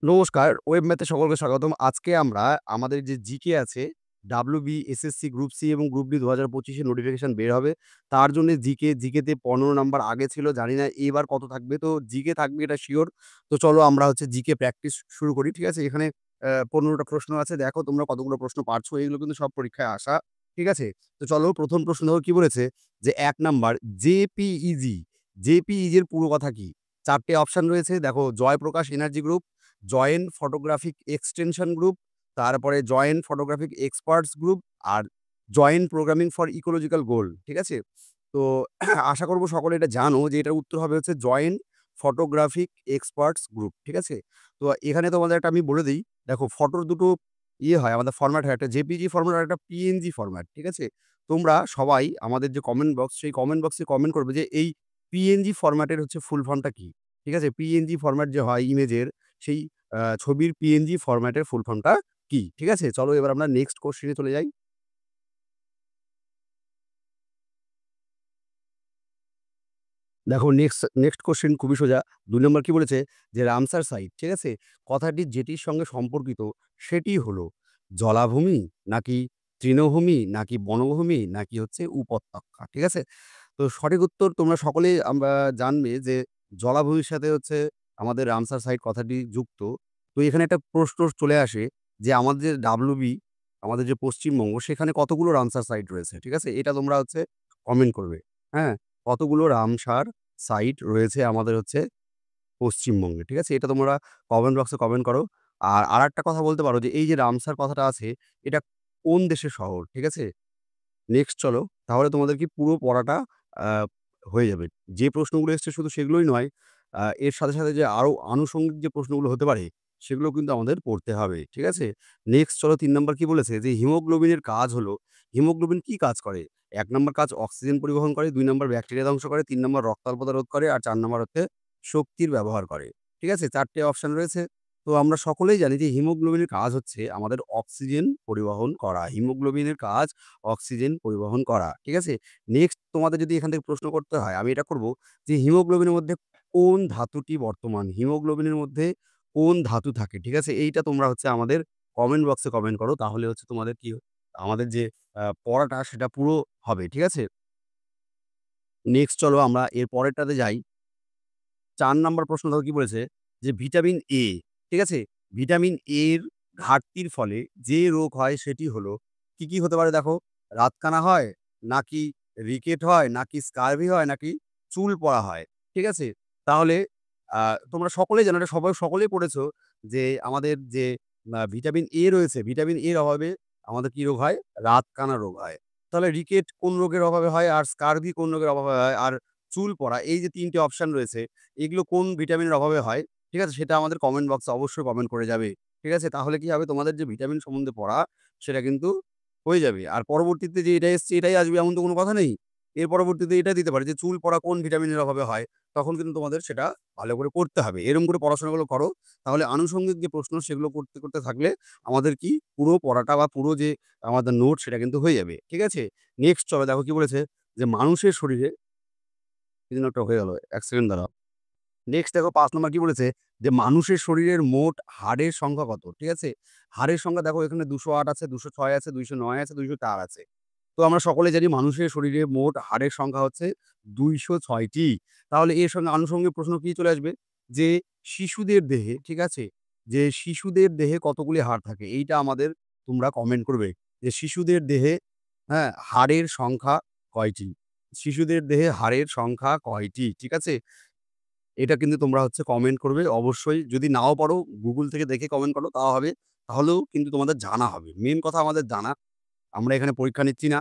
নমস্কার, ওয়েব ম্যাথে সকলকে স্বাগতম। আজকে আমরা আমাদের যে জিকে আছে, ডাব্লিউবি, এসএসসি, গ্রুপ সি এবং গ্রুপ ডি ২০২৫ এর নোটিফিকেশন বের হবে। তার জন্যে জিকেতে ১৫ নাম্বার আগে ছিল। জানি না এবার কত থাকবে। তো জিকে থাকবে এটা সিওর। তো চলো আমরা হচ্ছে জিকে প্র্যাকটিস শুরু করি। ঠিক আছে? এখানে ১৫ টা প্রশ্ন আছে। দেখো তোমরা কতগুলো প্রশ্ন পারছো। এগুলো কিন্তু সব পরীক্ষায় আসা। ঠিক আছে? তো চলো ১ম প্রশ্ন দেখো কি বলেছে? যে ১ নাম্বার জেপিইজি, জেপিইজি এর পুরো কথা কি? ৪ টে অপশন রয়েছে। দেখো Jaiprakash energy group, joint photographic extension group, তারপরে জয়েন্ট ফটোগ্রাফিক এক্সপার্টস গ্রুপ আর joint programming for ecological goal. ঠিক আছে? তো আশা করব সকলে এটা জানো যে এটার উত্তর হবে হচ্ছে জয়েন্ট ফটোগ্রাফিক এক্সপার্টস গ্রুপ। ঠিক আছে? তো এখানে তোমাদের একটা আমি বলে দেই। দেখো ফটোর দুটো হয় আমাদের ফরম্যাট হয়। একটা জেপিজি ফরম্যাট আর একটা পিএনজি ফরম্যাট। ঠিক আছে? তোমরা সবাই আমাদের যে কমেন্ট বক্স সেই কমেন্ট বক্সে কমেন্ট করবে যে এই পিএনজি ফরম্যাটের হচ্ছে ফুল ফর্মটা কি? ঠিক আছে? পিএনজি ফরম্যাট যে হয় ইমেজের সেই ছবির পিএনজি ফরম্যাটের ফুল ফর্মটা কি? ঠিক আছে? চলো এবার আমরা নেক্সট কোয়েশ্চেন এ চলে যাই। দেখো নেক্সট কোয়েশ্চেন খুবই সোজা। ২ নম্বর কি বলেছে? যে রামসার সাইট, ঠিক আছে? কথাটি যেটির সঙ্গে সম্পর্কিত সেটি হলো জলাভূমি, নাকি তৃণভূমি, নাকি বনভূমি, নাকি হচ্ছে উপত্যকা। ঠিক আছে? তো সঠিক উত্তর তোমরা সকলেই জানবে যে জলাভূমির সাথে হচ্ছে আমাদের রামসার সাইট কথাটি যুক্ত। তো এখানে একটা প্রশ্ন চলে আসে যে আমাদের যে ডাব্লিউবি, আমাদের যে পশ্চিমবঙ্গ সেখানে কতগুলো রামসার সাইট রয়েছে। ঠিক আছে? এটা তোমরা হচ্ছে কমেন্ট করবে। হ্যাঁ? কতগুলো রামসার সাইট রয়েছে আমাদের হচ্ছে পশ্চিমবঙ্গে। ঠিক আছে? এটা তোমরা কমেন্ট বক্সে কমেন্ট করো। আর আরেকটা কথা বলতে পারো যে এই যে রামসার কথাটা আছে এটা কোন দেশের শহর? ঠিক আছে? নেক্সট চলো। তাহলে তোমাদের কি পুরো পড়াটা আ হয়ে যাবে। যে প্রশ্নগুলো এসছে শুধু সেগুলোই নয়, এর সাথে যে আরো আনুষঙ্গিক যে প্রশ্নগুলো হতে পারে, সেগুলো কিন্তু আমাদের পড়তে হবে। ঠিক আছে? নেক্সট চলো ৩ নাম্বার কি বলেছে? যে হিমোগ্লোবিনের কাজ হলো, হিমোগ্লোবিন কি কাজ করে? ১ নাম্বার কাজ অক্সিজেন পরিবহন করে, ২ নাম্বার ব্যাকটেরিয়া ধ্বংস করে, ৩ নাম্বার রক্তাল্পতা রোধ করে, আর ৪ নাম্বার হচ্ছে শক্তির ব্যবহার করে। ঠিক আছে? ৪ টে অপশন রয়েছে। তো আমরা সকলেই জানি যে হিমোগ্লোবিনের কাজ হচ্ছে আমাদের অক্সিজেন পরিবহন করা। হিমোগ্লোবিনের কাজ অক্সিজেন পরিবহন করা। ঠিক আছে? নেক্সট তোমাদের যদি এখান থেকে প্রশ্ন করতে হয়, আমি এটা করব যে হিমোগ্লোবিনের মধ্যে কোন ধাতুটি বর্তমান? হিমোগ্লোবিনের মধ্যে কোন ধাতু থাকে? ঠিক আছে? এইটা তোমরা হচ্ছে আমাদের কমেন্ট বক্সে কমেন্ট করো। তাহলে হচ্ছে তোমাদের কি আমাদের যে পড়াটা সেটা পুরো হবে। ঠিক আছে? নেক্সট চলো আমরা এর পরেরটাতে যাই। ৪ নাম্বার প্রশ্ন দেখো কি বলেছে? যে ভিটামিন এ, ঠিক আছে? ভিটামিন এর ঘাটতির ফলে যে রোগ হয় সেটি হলো কি হতে পারে দেখো? রাতকানা হয়, নাকি রিকেট হয়, নাকি স্কারভি হয়, নাকি চুল পড়া হয়। ঠিক আছে? তাহলে আ তোমরা সকলেই জানো এটা সকলেই পড়েছো যে আমাদের যে ভিটামিন এ রয়েছে, ভিটামিন এর অভাবে আমাদের কি রোগ হয়? রাতকানা রোগ হয়। তাহলে রিকেট কোন রোগের অভাবে হয়? আর স্কারভি কোন রোগের অভাবে হয়? আর চুল পড়া এই যে ৩ টে অপশন রয়েছে এগুলো কোন ভিটামিনের অভাবে হয়, ঠিক আছে? সেটা আমাদের কমেন্ট বক্সে অবশ্যই কমেন্ট করে যাবে। ঠিক আছে? তাহলে কি হবে তোমাদের যে ভিটামিন সম্বন্ধে পড়া সেটা কিন্তু হয়ে যাবে। আর পরবর্তীতে যে এটা এসছে এটাই আসবে এমন তো কোনো কথা নেই। এর পরবর্তীতে এটা দিতে পারে যে চুল পড়া কোন ভিটামিনের অভাবে হয়। তখন কিন্তু তোমাদের সেটা ভালো করে করতে হবে। এরকম করে পড়াশোনাগুলো করো। তাহলে আনুষঙ্গিক যে প্রশ্ন সেগুলো করতে থাকলে আমাদের কি পুরো পড়াটা বা পুরো যে আমাদের নোট সেটা কিন্তু হয়ে যাবে। ঠিক আছে? নেক্সট চলো দেখো কি বলেছে যে মানুষের শরীরে কি যেন একটা হয়ে গেল। ১ সেকেন্ড দাঁড়াও। নেক্সট দেখো ৫ নম্বর কি বলেছে? যে মানুষের শরীরের মোট হাড়ের সংখ্যা কত? ঠিক আছে? হাড়ের সংখ্যা দেখো এখানে ২০৮ আছে, ২০৬ আছে, ২০৯ আছে, ২০৪ আছে। তো আমরা সকলে জানি মানুষের শরীরে মোট হাড়ের সংখ্যা হচ্ছে ২০৬ টি। তাহলে এর সঙ্গে আনুষঙ্গিক প্রশ্ন কি চলে আসবে? যে শিশুদের দেহে, ঠিক আছে? যে শিশুদের দেহে কতগুলি হাড় থাকে? এইটা আমাদের তোমরা কমেন্ট করবে। যে শিশুদের দেহে, হ্যাঁ, হাড়ের সংখ্যা কয়টি? শিশুদের দেহে হাড়ের সংখ্যা কয়টি? ঠিক আছে? এটা কিন্তু তোমরা হচ্ছে কমেন্ট করবে। অবশ্যই যদি নাও পারো Google থেকে দেখে কমেন্ট করো তাও হবে। তাহলেও কিন্তু তোমাদের জানা হবে। মেইন কথা আমাদের জানা। আমরা এখানে পরীক্ষা নিচ্ছি না।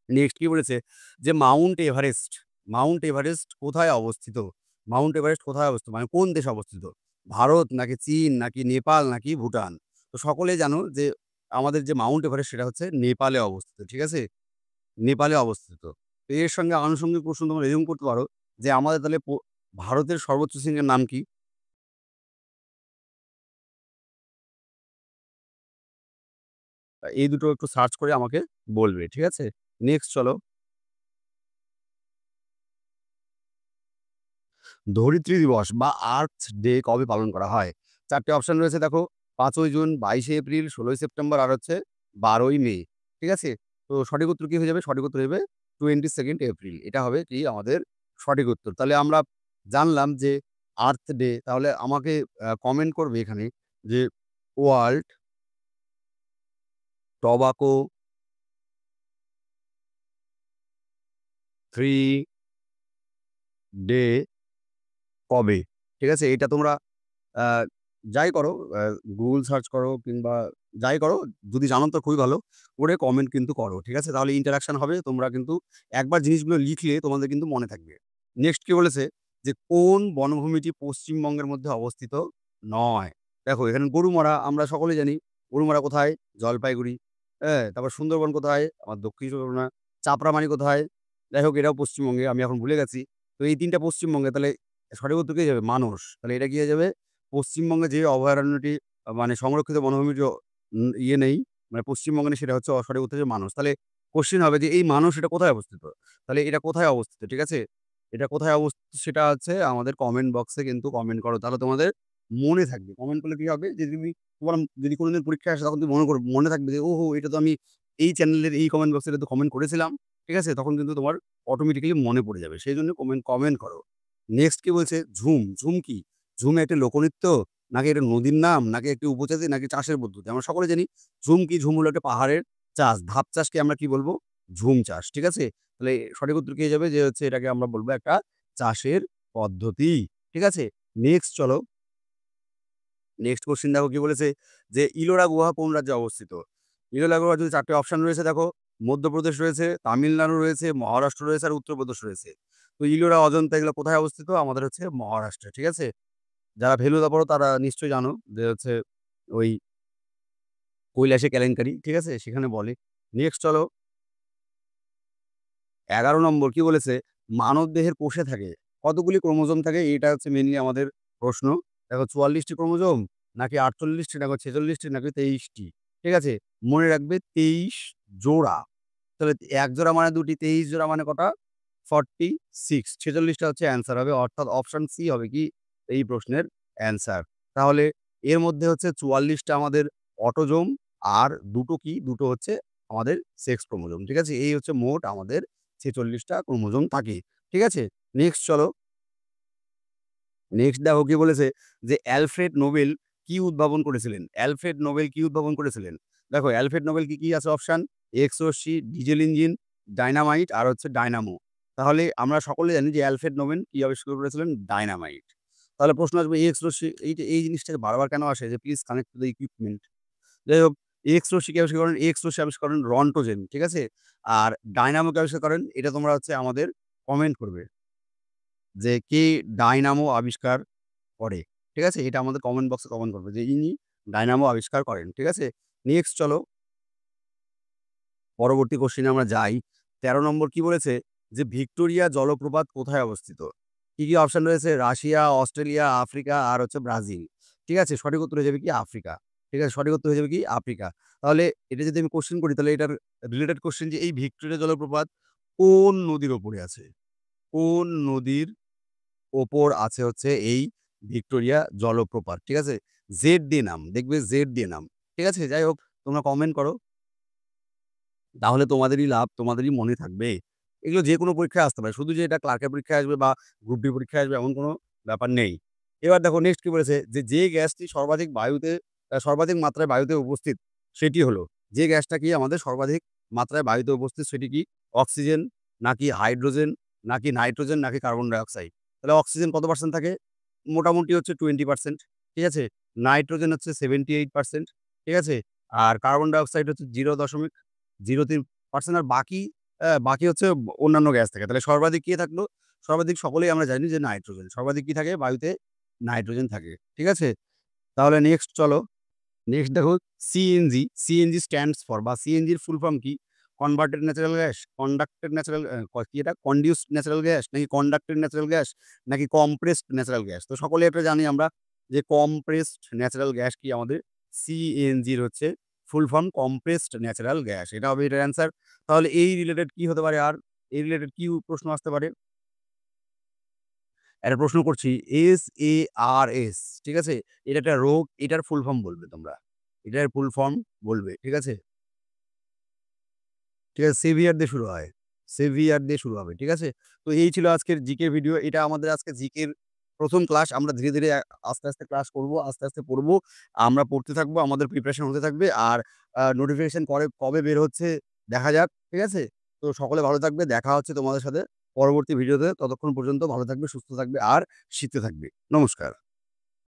নেক্সট কি বলেছে? যে মাউন্ট এভারেস্ট কোথায় অবস্থিত? মাউন্ট এভারেস্ট কোথায় অবস্থিত? মানে কোন দেশে অবস্থিত? ভারত, নাকি চীন, নাকি নেপাল, নাকি ভুটান? তো সকলেই জানো যে আমাদের যে মাউন্ট এভারেস্ট সেটা হচ্ছে নেপালে অবস্থিত। ঠিক আছে? নেপালে অবস্থিত। তো এর সঙ্গে আনুষঙ্গিক প্রশ্ন তোমরা এরকম করতে পারো যে আমাদের তাহলে ভারতের সর্বোচ্চ শৃঙ্গের নাম কি? এই দুটো একটু সার্চ করে আমাকে বলবে। ঠিক আছে? নেক্সট চলো। ধরিত্রী দিবস বা আর্থ ডে কবে পালন করা হয়? 4টে অপশন রয়েছে দেখো ৫ই জুন, ২২শে এপ্রিল, ১৬ই সেপ্টেম্বর আর হচ্ছে ১২ই মে। ঠিক আছে? তো সঠিক উত্তর কি হয়ে যাবে? সঠিক উত্তর হয়ে যাবে 22nd এপ্রিল। এটা হবে কি আমাদের সঠিক উত্তর। তাহলে আমরা জানলাম যে আর্থ ডে, তাহলে আমাকে কমেন্ট করবে এখানে যে ওয়ার্ল্ড টোবাকো ফ্রি ডে কবে? ঠিক আছে? এটা তোমরা আ যাই করো, Google সার্চ করো কিংবা যাই করো, যদি জানো তো খুবই ভালো। করে কমেন্ট কিন্তু করো। ঠিক আছে? তাহলে ইন্টারেকশন হবে। তোমরা কিন্তু একবার জিনিসগুলো লিখলে তোমাদের কিন্তু মনে থাকবে। নেক্সট কি বলেছে? যে কোন বনভূমিটি পশ্চিমবঙ্গের মধ্যে অবস্থিত নয়? দেখো এখানে গরুমারা আমরা সকলেই জানি। গরুমারা কোথায়? জলপাইগুড়ি। হ্যাঁ? তারপর সুন্দরবন কোথায়? আমার দক্ষিণ চব্বিশ পরগনা। চাপড়ামারি কোথায়? যাই হোক এটাও পশ্চিমবঙ্গে। আমি এখন ভুলে গেছি। তো এই ৩ টা পশ্চিমবঙ্গে। তাহলে সঠিক উত্তর কি হয়ে যাবে? মানস। তাহলে এটা কি হয়ে যাবে? পশ্চিমবঙ্গে যে অভয়ারণ্যটি মানে সংরক্ষিত বনভূমির ইয়ে নেই, মানে পশ্চিমবঙ্গে নেই, সেটা হচ্ছে সঠিক উত্তর হচ্ছে মানস। তাহলে কোয়েশ্চেন হবে যে এই মানস এটা কোথায় অবস্থিত? তাহলে এটা কোথায় অবস্থিত? ঠিক আছে? এটা কোথায় অবস্থিত সেটা হচ্ছে আমাদের কমেন্ট বক্সে কিন্তু কমেন্ট করো। তাহলে তোমাদের মনে থাকবে। কমেন্ট করলে কি হবে? যে তুমি তোমার যদি কোনদিন পরীক্ষায় আসে তখন তুমি মনে থাকবে যে ওহো! এটা তো আমি এই চ্যানেলের এই কমেন্ট বক্সে এটা তো কমেন্ট করেছিলাম। ঠিক আছে? তখন কিন্তু তোমার অটোমেটিক্যালি মনে পড়ে যাবে। সেইজন্য কমেন্ট করো। নেক্সট কি বলছে? ঝুম। ঝুম কি? ঝুম একটা লোকনৃত্য, নাকি এটা নদীর নাম, নাকি একটি উপজাতি, নাকি চাষের পদ্ধতি? আমরা সকলে জানি ঝুম কি? ঝুম হলো একটা পাহাড়ের চাষ। ধাপ চাষকে আমরা কি বলবো? ঝুম চাষ। ঠিক আছে? তাহলে সঠিক উত্তর কি হয়ে যাবে? যে হচ্ছে এটাকে আমরা বলবো একটা চাষের পদ্ধতি। ঠিক আছে? নেক্সট চলো। নেক্সট কোয়েশ্চেন দেখো কি বলেছে? যে ইলোরা গুহা কোন রাজ্যে অবস্থিত? ইলোরা গুহা যদি ৪ টে অপশন রয়েছে দেখো, মধ্যপ্রদেশ রয়েছে, তামিলনাড়ু রয়েছে, মহারাষ্ট্র রয়েছে আর উত্তরপ্রদেশ রয়েছে। তো ইলোরা, অজন্তা এগুলো কোথায় অবস্থিত? আমাদের হচ্ছে মহারাষ্ট্রে। ঠিক আছে? যারা ভেলুদা পড়ো তারা নিশ্চয়ই জানো যে হচ্ছে ওই কৈলাসে কেলেঙ্কারি, ঠিক আছে? সেখানে বলে। নেক্সট চলো ১১ নম্বর কি বলেছে? মানবদেহের কোষে থাকে কতগুলি ক্রোমোজোম থাকে? এটা হচ্ছে মেইনলি আমাদের প্রশ্ন। দেখো ৪৪ টি ক্রোমোজোম, নাকি ৪৮ টি, নাকি ৪৬ টি, নাকি ২৩ টি। ঠিক আছে? মনে রাখবে ২৩ জোড়া। তাহলে ১ জোড়া মানে ২ টি, ২৩ জোড়া মানে কটা? 46, 46 টা হচ্ছে অ্যান্সার হবে। অর্থাৎ অপশন সি হবে কি এই প্রশ্নের অ্যান্সার। তাহলে এর মধ্যে হচ্ছে ৪৪ টা আমাদের অটোজোম আর দুটো কি? দুটো হচ্ছে আমাদের সেক্স ক্রোমোজোম। ঠিক আছে? এই হচ্ছে মোট আমাদের ৪৬ টা ক্রোমোজোম থাকে। ঠিক আছে? নেক্সট চলো। নেক্সট দেখো কি বলেছে? যে অ্যালফ্রেড নোবেল কি উদ্ভাবন করেছিলেন? অ্যালফ্রেড নোবেল কি উদ্ভাবন করেছিলেন? দেখো অ্যালফ্রেড নোবেল কি আছে অপশন? এক্স রশ্মি, ডিজেল ইঞ্জিন, ডায়নামাইট আর হচ্ছে ডায়নামো। তাহলে আমরা সকলে জানি যে অ্যালফ্রেড নোবেল কি আবিষ্কার করেছিলেন? ডায়নামাইট। তাহলে প্রশ্ন আসবে এক্স রশ্মি, এই জিনিসটাকে বারবার কেন আসে যে please connect to the equipment. যাই হোক, এক্স রশ্মি কে আবিষ্কার করেন? এক্স রশ্মি আবিষ্কার করেন রন্টোজেন। ঠিক আছে? আর ডায়নামো কে আবিষ্কার করেন? এটা তোমরা হচ্ছে আমাদের কমেন্ট করবে। যে কে ডায়নামো আবিষ্কার করে। ঠিক আছে? এটা আমাদের কমেন্ট বক্সে কমেন্ট করবে যে ইনি ডায়নামো আবিষ্কার করেন। ঠিক আছে? নেক্সট চলো পরবর্তী কোয়েশ্চেনে আমরা যাই। ১৩ নম্বর কি বলেছে? যে ভিক্টোরিয়া জলপ্রপাত কোথায় অবস্থিত? কি অপশন রয়েছে? রাশিয়া, অস্ট্রেলিয়া, আফ্রিকা আর হচ্ছে ব্রাজিল। ঠিক আছে? সঠিক উত্তর হয়ে যাবে কি? আফ্রিকা। ঠিক আছে? সঠিক উত্তর হয়ে যাবে কি? আফ্রিকা। তাহলে এটা যদি আমি কোয়েশ্চেন করি তাহলে এটার রিলেটেড কোয়েশ্চেন যে এই ভিক্টোরিয়া জলপ্রপাত কোন নদীর উপরে আছে? কোন নদীর ওপর আছে হচ্ছে এই ভিক্টোরিয়া জলপ্রপাত। ঠিক আছে? জেড দিয়ে নাম। দেখবে জেড দিয়ে নাম। ঠিক আছে? যাই হোক তোমরা কমেন্ট করো। তাহলে তোমাদেরই লাভ, তোমাদেরই মনে থাকবে। এগুলো যেকোনো পরীক্ষায় আসতে পারে। শুধু যে এটা ক্লার্কের পরীক্ষায় আসবে বা গ্রুপ ডি পরীক্ষায় আসবে এমন কোনো ব্যাপার নেই। এবার দেখো নেক্সট কি বলেছে? যে গ্যাসটি সর্বাধিক মাত্রায় বায়ুতে উপস্থিত সেটি হলো, যে গ্যাসটা কি আমাদের সর্বাধিক মাত্রায় বায়ুতে উপস্থিত সেটি কি? অক্সিজেন, নাকি হাইড্রোজেন, নাকি নাইট্রোজেন, নাকি কার্বন ডাই অক্সাইড? তাহলে অক্সিজেন কত পার্সেন্ট থাকে? মোটামুটি হচ্ছে 20%। ঠিক আছে? নাইট্রোজেন হচ্ছে 78%। ঠিক আছে? আর কার্বন ডাই অক্সাইড হচ্ছে 0.03% আর বাকি হচ্ছে অন্যান্য গ্যাস থাকে। তাহলে সর্বাধিক কে থাকলো? সর্বাধিক সকলেই আমরা জানি যে নাইট্রোজেন। সর্বাধিক কি থাকে? বায়ুতে নাইট্রোজেন থাকে। ঠিক আছে? তাহলে নেক্সট চলো। নেক্সট দেখো সিএনজি। সিএনজি স্ট্যান্ডস ফর বা সিএনজির ফুল ফর্ম কি? Converted natural gas, conducted natural কি এটা? কন্ডিউসড ন্যাচারাল গ্যাস, নাকি কন্ডাক্টেড ন্যাচারাল গ্যাস, নাকি কম্প্রেসড ন্যাচারাল গ্যাস? তো সকলে এটা জানি আমরা যে কম্প্রেসড ন্যাচারাল গ্যাস কি আমাদের সিএনজির হচ্ছে full form compressed natural gas. এটা হবে এটার অ্যান্সার। তাহলে এই রিলেটেড কি হতে পারে আর? এই রিলেটেড কি প্রশ্ন আসতে পারে? একটা প্রশ্ন করছি, SARS, ঠিক আছে? এটা একটা রোগ, এটার ফুল ফর্ম বলবে তোমরা। এটার ফুল ফর্ম বলবে, ঠিক আছে? ঠিক আছে? সেভিয়ার দিয়ে শুরু হয়। সেভিয়ার দিয়ে শুরু হবে, ঠিক আছে? তো এই ছিল আজকের জিকের ভিডিও। এটা আমাদের আজকে জিকের ১ম ক্লাস। আমরা ধীরে, ধীরে আস্তে, আস্তে ক্লাস করব, আস্তে, আস্তে পড়ব। আমরা পড়তে থাকবো, আমাদের প্রিপারেশন হতে থাকবে। আর নোটিফিকেশন কবে বের হচ্ছে দেখা যাক, ঠিক আছে? তো সকলে ভালো থাকবে। দেখা হচ্ছে তোমাদের সাথে পরবর্তী ভিডিওতে। ততক্ষণ পর্যন্ত ভালো থাকবে, সুস্থ থাকবে আর শিখতে থাকবে। নমস্কার।